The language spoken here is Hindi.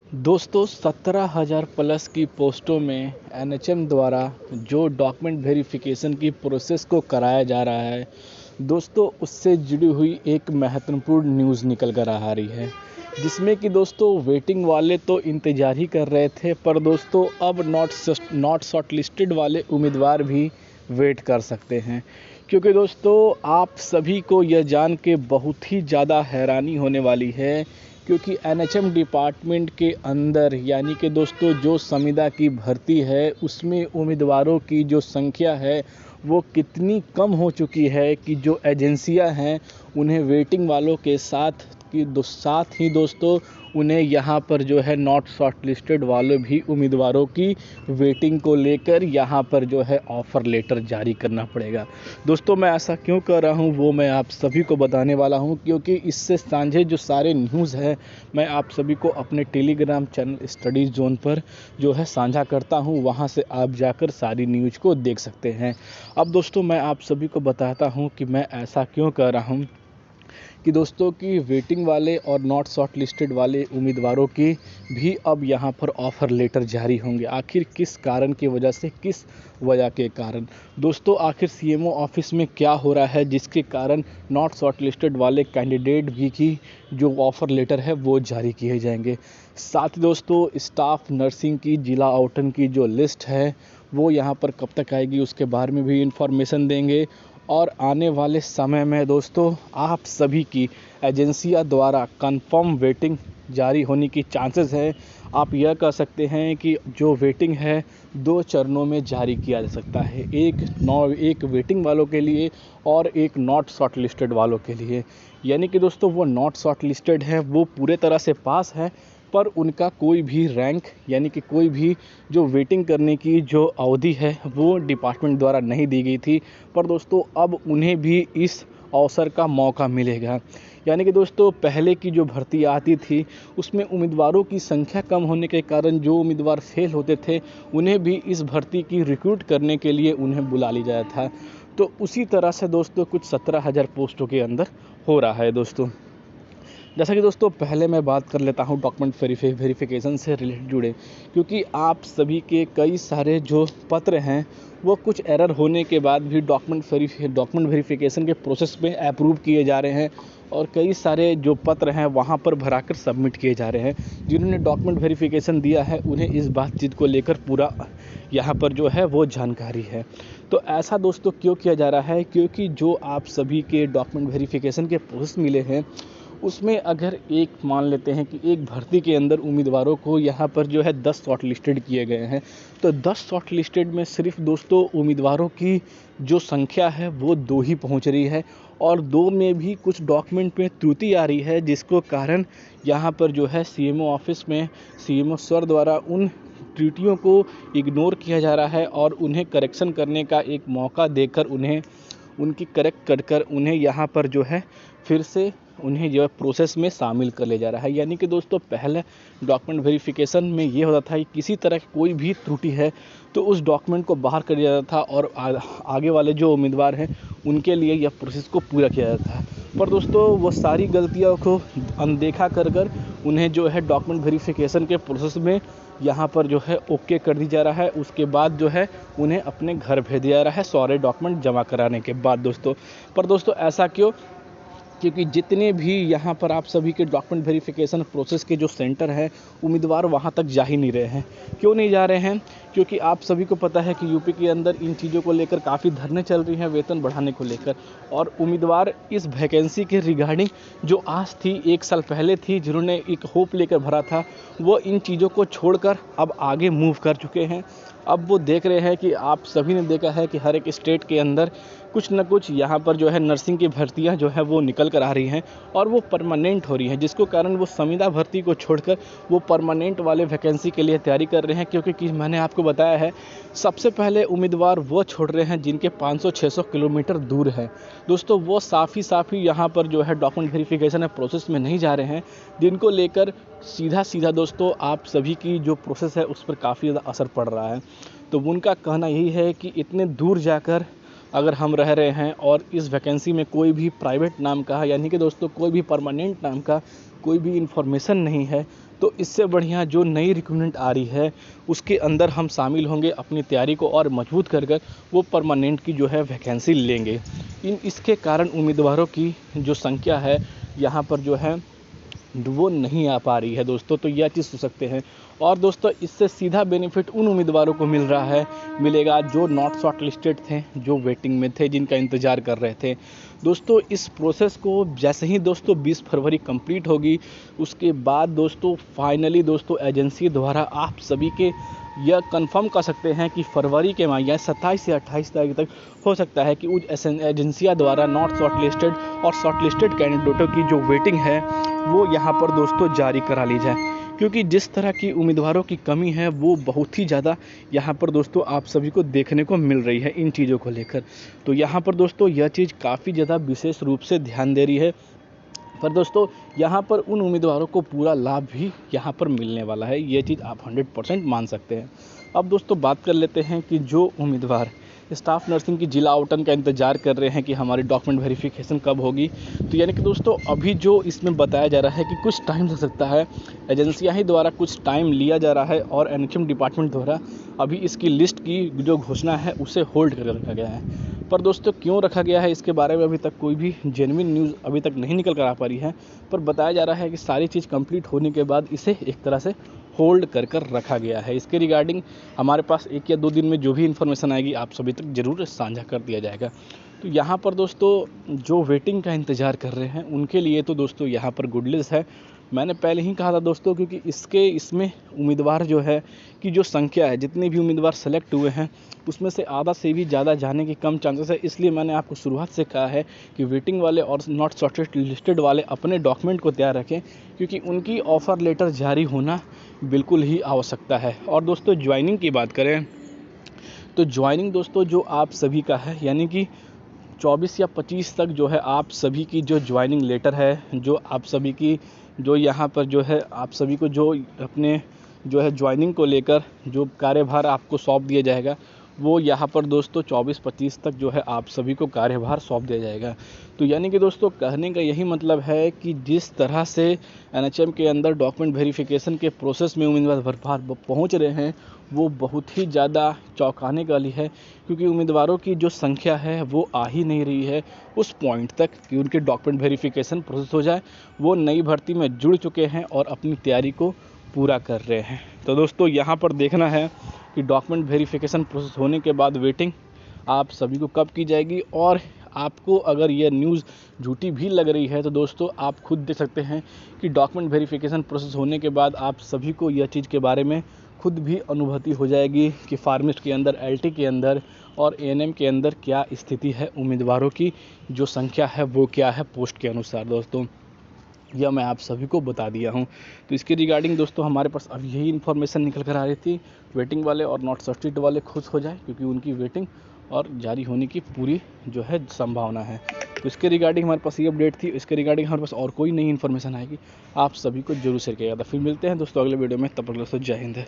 दोस्तों 17,000 प्लस की पोस्टों में एनएचएम द्वारा जो डॉक्यूमेंट वेरिफिकेशन की प्रोसेस को कराया जा रहा है, दोस्तों उससे जुड़ी हुई एक महत्वपूर्ण न्यूज़ निकल कर आ रही है, जिसमें कि दोस्तों वेटिंग वाले तो इंतज़ार ही कर रहे थे, पर दोस्तों अब नॉट शॉर्टलिस्टेड वाले उम्मीदवार भी वेट कर सकते हैं। क्योंकि दोस्तों आप सभी को यह जान के बहुत ही ज़्यादा हैरानी होने वाली है, क्योंकि एनएचएम डिपार्टमेंट के अंदर यानी कि दोस्तों जो संविदा की भर्ती है उसमें उम्मीदवारों की जो संख्या है वो कितनी कम हो चुकी है कि जो एजेंसियां हैं उन्हें वेटिंग वालों के साथ ही दोस्तों उन्हें यहाँ पर जो है नॉट शॉर्टलिस्टेड वाले भी उम्मीदवारों की वेटिंग को लेकर यहाँ पर जो है ऑफ़र लेटर जारी करना पड़ेगा। दोस्तों मैं ऐसा क्यों कर रहा हूँ वो मैं आप सभी को बताने वाला हूँ, क्योंकि इससे साझे जो सारे न्यूज़ है मैं आप सभी को अपने टेलीग्राम चैनल स्टडी जोन पर जो है साझा करता हूँ, वहाँ से आप जाकर सारी न्यूज़ को देख सकते हैं। अब दोस्तों मैं आप सभी को बताता हूँ कि मैं ऐसा क्यों कर रहा हूँ कि दोस्तों की वेटिंग वाले और नॉट शॉर्टलिस्टेड वाले उम्मीदवारों की भी अब यहाँ पर ऑफ़र लेटर जारी होंगे। आखिर किस कारण की वजह से, किस वजह के कारण दोस्तों आखिर सीएमओ ऑफिस में क्या हो रहा है जिसके कारण नॉट शॉर्टलिस्टेड वाले कैंडिडेट भी की जो ऑफ़र लेटर है वो जारी किए जाएंगे। साथ ही दोस्तों स्टाफ नर्सिंग की जिला आवंटन की जो लिस्ट है वो यहाँ पर कब तक आएगी उसके बारे में भी इंफॉर्मेशन देंगे। और आने वाले समय में दोस्तों आप सभी की एजेंसियां द्वारा कंफर्म वेटिंग जारी होने की चांसेस है। आप यह कह सकते हैं कि जो वेटिंग है 2 चरणों में जारी किया जा सकता है, एक वेटिंग वालों के लिए और एक नॉट शॉर्टलिस्टेड वालों के लिए। यानी कि दोस्तों वो नॉट शॉर्टलिस्टेड है वो पूरे तरह से पास है, पर उनका कोई भी रैंक यानी कि कोई भी जो वेटिंग करने की जो अवधि है वो डिपार्टमेंट द्वारा नहीं दी गई थी, पर दोस्तों अब उन्हें भी इस अवसर का मौका मिलेगा। यानी कि दोस्तों पहले की जो भर्ती आती थी उसमें उम्मीदवारों की संख्या कम होने के कारण जो उम्मीदवार फेल होते थे उन्हें भी इस भर्ती की रिक्रूट करने के लिए उन्हें बुला लिया जाता था। तो उसी तरह से दोस्तों कुछ 17,000 पोस्टों के अंदर हो रहा है दोस्तों। जैसा कि दोस्तों पहले मैं बात कर लेता हूँ डॉक्यूमेंट वेरिफिकेशन से रिलेटेड जुड़े, क्योंकि आप सभी के कई सारे जो पत्र हैं वो कुछ एरर होने के बाद भी डॉक्यूमेंट वेरिफिकेशन के प्रोसेस में अप्रूव किए जा रहे हैं, और कई सारे जो पत्र हैं वहाँ पर भराकर सबमिट किए जा रहे हैं। जिन्होंने डॉक्यूमेंट वेरिफिकेशन दिया है उन्हें इस बातचीत को लेकर पूरा यहाँ पर जो है वो जानकारी है। तो ऐसा दोस्तों क्यों किया जा रहा है, क्योंकि जो आप सभी के डॉक्यूमेंट वेरिफिकेशन के प्रोसेस मिले हैं उसमें अगर एक मान लेते हैं कि एक भर्ती के अंदर उम्मीदवारों को यहाँ पर जो है 10 शॉर्ट लिस्टेड किए गए हैं, तो 10 शॉर्ट लिस्टेड में सिर्फ दोस्तों उम्मीदवारों की जो संख्या है वो 2 ही पहुँच रही है, और 2 में भी कुछ डॉक्यूमेंट में त्रुटि आ रही है, जिसको कारण यहाँ पर जो है सीएमओ ऑफिस में सीएमओ सर द्वारा उन त्रुटियों को इग्नोर किया जा रहा है और उन्हें करेक्शन करने का एक मौका देकर उन्हें उनकी करेक्ट कर उन्हें यहाँ पर जो है फिर से उन्हें जो है प्रोसेस में शामिल कर ले जा रहा है। यानी कि दोस्तों पहले डॉक्यूमेंट वेरिफिकेशन में ये होता था कि किसी तरह की कोई भी त्रुटि है तो उस डॉक्यूमेंट को बाहर कर दिया जाता था और आगे वाले जो उम्मीदवार हैं उनके लिए यह प्रोसेस को पूरा किया जाता है। पर दोस्तों वो सारी गलतियों को अनदेखा कर उन्हें जो है डॉक्यूमेंट वेरिफिकेशन के प्रोसेस में यहाँ पर जो है ओके कर दी जा रहा है। उसके बाद जो है उन्हें अपने घर भेज दिया जा रहा है सारे डॉक्यूमेंट जमा कराने के बाद दोस्तों। पर दोस्तों ऐसा क्यों, क्योंकि जितने भी यहाँ पर आप सभी के डॉक्यूमेंट वेरिफिकेशन प्रोसेस के जो सेंटर हैं उम्मीदवार वहाँ तक जा ही नहीं रहे हैं। क्यों नहीं जा रहे हैं, क्योंकि आप सभी को पता है कि यूपी के अंदर इन चीज़ों को लेकर काफ़ी धरने चल रही हैं वेतन बढ़ाने को लेकर, और उम्मीदवार इस वैकेंसी के रिगार्डिंग जो आज थी 1 साल पहले थी जिन्होंने एक होप लेकर भरा था वो इन चीज़ों को छोड़कर अब आगे मूव कर चुके हैं। अब वो देख रहे हैं कि आप सभी ने देखा है कि हर एक स्टेट के अंदर कुछ न कुछ यहाँ पर जो है नर्सिंग की भर्तियाँ जो है वो निकल कर आ रही हैं और वो परमानेंट हो रही हैं, जिसको कारण वो संविदा भर्ती को छोड़कर वो परमानेंट वाले वैकेंसी के लिए तैयारी कर रहे हैं। क्योंकि मैंने आपको बताया है सबसे पहले उम्मीदवार वो छोड़ रहे हैं जिनके 500-600 किलोमीटर दूर है दोस्तों, वो साफ ही यहाँ पर जो है डॉक्यूमेंट वेरिफिकेशन है प्रोसेस में नहीं जा रहे हैं, जिनको लेकर सीधा दोस्तों आप सभी की जो प्रोसेस है उस पर काफ़ी ज़्यादा असर पड़ रहा है। तो उनका कहना यही है कि इतने दूर जाकर अगर हम रह रहे हैं और इस वैकेंसी में कोई भी प्राइवेट नाम का यानी कि दोस्तों कोई भी परमानेंट नाम का कोई भी इन्फॉर्मेशन नहीं है, तो इससे बढ़िया जो नई रिक्रूटमेंट आ रही है उसके अंदर हम शामिल होंगे, अपनी तैयारी को और मजबूत कर कर वो परमानेंट की जो है वैकेंसी लेंगे। इसके कारण उम्मीदवारों की जो संख्या है यहाँ पर जो है वो नहीं आ पा रही है दोस्तों, तो यह चीज़ सोच सकते हैं। और दोस्तों इससे सीधा बेनिफिट उन उम्मीदवारों को मिलेगा जो नॉट शॉर्ट लिस्टेड थे, जो वेटिंग में थे, जिनका इंतज़ार कर रहे थे। दोस्तों इस प्रोसेस को जैसे ही दोस्तों 20 फरवरी कंप्लीट होगी, उसके बाद दोस्तों फाइनली दोस्तों एजेंसी द्वारा आप सभी के यह कंफर्म कर सकते हैं कि फरवरी के माह यानी 27 से 28 तारीख तक हो सकता है कि उस एजेंसियाँ द्वारा नॉट शॉर्ट लिस्टेड और शॉर्ट लिस्टेड कैंडिडेटों की जो वेटिंग है वो यहाँ पर दोस्तों जारी करा ली जाए, क्योंकि जिस तरह की उम्मीदवारों की कमी है वो बहुत ही ज़्यादा यहाँ पर दोस्तों आप सभी को देखने को मिल रही है इन चीज़ों को लेकर। तो यहाँ पर दोस्तों यह चीज़ काफ़ी ज़्यादा विशेष रूप से ध्यान दे रही है, पर दोस्तों यहाँ पर उन उम्मीदवारों को पूरा लाभ भी यहाँ पर मिलने वाला है, ये चीज़ आप 100% मान सकते हैं। अब दोस्तों बात कर लेते हैं कि जो उम्मीदवार स्टाफ नर्सिंग की जिला आवंटन का इंतज़ार कर रहे हैं कि हमारी डॉक्यूमेंट वेरिफिकेशन कब होगी, तो यानी कि दोस्तों अभी जो इसमें बताया जा रहा है कि कुछ टाइम लग सकता है, एजेंसियाँ ही द्वारा कुछ टाइम लिया जा रहा है और एनएचएम डिपार्टमेंट द्वारा अभी इसकी लिस्ट की जो घोषणा है उसे होल्ड कर रखा गया है। पर दोस्तों क्यों रखा गया है इसके बारे में अभी तक कोई भी जेन्युइन न्यूज़ अभी तक नहीं निकल कर आ पा रही है, पर बताया जा रहा है कि सारी चीज़ कंप्लीट होने के बाद इसे एक तरह से होल्ड कर रखा गया है। इसके रिगार्डिंग हमारे पास 1 या 2 दिन में जो भी इन्फॉर्मेशन आएगी आप सभी तक ज़रूर साझा कर दिया जाएगा। तो यहाँ पर दोस्तों जो वेटिंग का इंतज़ार कर रहे हैं उनके लिए तो दोस्तों यहाँ पर गुड न्यूज़ है। मैंने पहले ही कहा था दोस्तों, क्योंकि इसमें उम्मीदवार जो है कि जो संख्या है, जितने भी उम्मीदवार सेलेक्ट हुए हैं उसमें से आधा से भी ज़्यादा जाने के कम चांसेस है। इसलिए मैंने आपको शुरुआत से कहा है कि वेटिंग वाले और नॉट शॉर्ट लिस्टेड वाले अपने डॉक्यूमेंट को तैयार रखें, क्योंकि उनकी ऑफ़र लेटर जारी होना बिल्कुल ही आवश्यकता है। और दोस्तों ज्वाइनिंग की बात करें तो ज्वाइनिंग दोस्तों जो आप सभी का है, यानी कि 24 या 25 तक जो है आप सभी की जो ज्वाइनिंग लेटर है, जो आप सभी की जो यहाँ पर जो है आप सभी को जो अपने जो है ज्वाइनिंग को लेकर जो कार्यभार आपको सौंप दिया जाएगा, वो यहाँ पर दोस्तों 24-25 तक जो है आप सभी को कार्यभार सौंप दिया जाएगा। तो यानी कि दोस्तों कहने का यही मतलब है कि जिस तरह से एनएचएम के अंदर डॉक्यूमेंट वेरिफिकेशन के प्रोसेस में उम्मीदवार पहुँच रहे हैं वो बहुत ही ज़्यादा चौंकाने वाली है, क्योंकि उम्मीदवारों की जो संख्या है वो आ ही नहीं रही है उस पॉइंट तक कि उनके डॉक्यूमेंट वेरिफिकेशन प्रोसेस हो जाए। वो नई भर्ती में जुड़ चुके हैं और अपनी तैयारी को पूरा कर रहे हैं। तो दोस्तों यहाँ पर देखना है कि डॉक्यूमेंट वेरिफिकेशन प्रोसेस होने के बाद वेटिंग आप सभी को कब की जाएगी। और आपको अगर यह न्यूज़ झूठी भी लग रही है तो दोस्तों आप खुद देख सकते हैं कि डॉक्यूमेंट वेरिफिकेशन प्रोसेस होने के बाद आप सभी को यह चीज़ के बारे में खुद भी अनुभूति हो जाएगी कि फार्मिस्ट के अंदर, एलटी के अंदर और एएनएम के अंदर क्या स्थिति है, उम्मीदवारों की जो संख्या है वो क्या है पोस्ट के अनुसार। दोस्तों यह मैं आप सभी को बता दिया हूं। तो इसके रिगार्डिंग दोस्तों हमारे पास अभी यही इन्फॉर्मेशन निकल कर आ रही थी। वेटिंग वाले और नॉट सर्टिफिकेट वाले खुश हो जाए, क्योंकि उनकी वेटिंग और जारी होने की पूरी जो है संभावना है। तो इसके रिगार्डिंग हमारे पास ये अपडेट थी। इसके रिगार्डिंग हमारे पास और कोई नई इन्फॉर्मेशन आएगी आप सभी को जरूर शेयर किया जाता। फिर मिलते हैं दोस्तों अगले वीडियो में, तब तक जय हिंद।